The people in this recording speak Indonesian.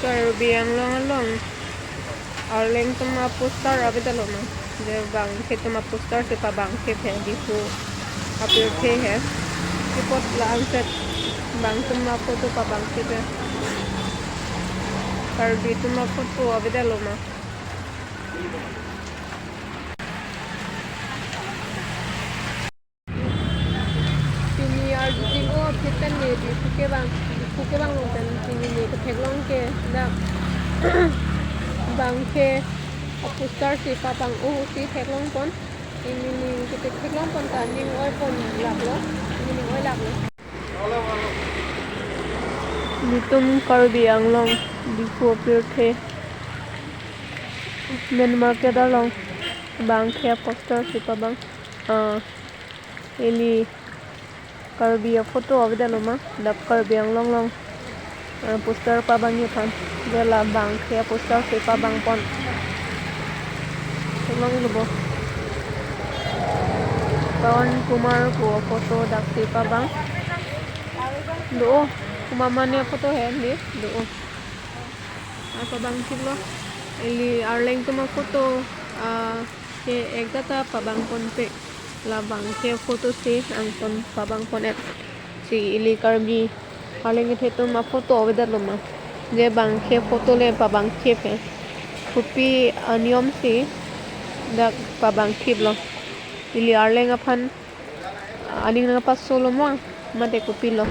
Karbiang long arleng tuma poster abidalo na je bang ke tuma poster se pa bang ke phe di ko apir phe hai report la set bang tuma photo pa bang ke pe karbi tuma photo abidalo na tini arjing o phetan ne di ke bang lo tan tini ne ke pheklong ke da bang ke poster si pa bang o si pheklong pon ini kita pheklong pon ta ning oi pon lak lo ini oi lak lo nitum karbi anglong di ko pirthe men market along bang ke poster si pa bang eli karbi photo abidalo ma dap karbi anglong poster pa bang ye pan jela bang ke poster si pa bang pon long lobo Kawan Kumar ko foto dakti pa bang do kumamane foto hai ni do apa bang kilo ili arleng tuma foto ke ekdata pa bang ponte la bang ke foto se ang pon pa bang ponet si ili karbi arleng the tuma foto obedalo ma je bang ke foto le pa bang ke pe kupi niom si dak pa bang kiblo ili arleng apan aning na pas solo mo mate kupilo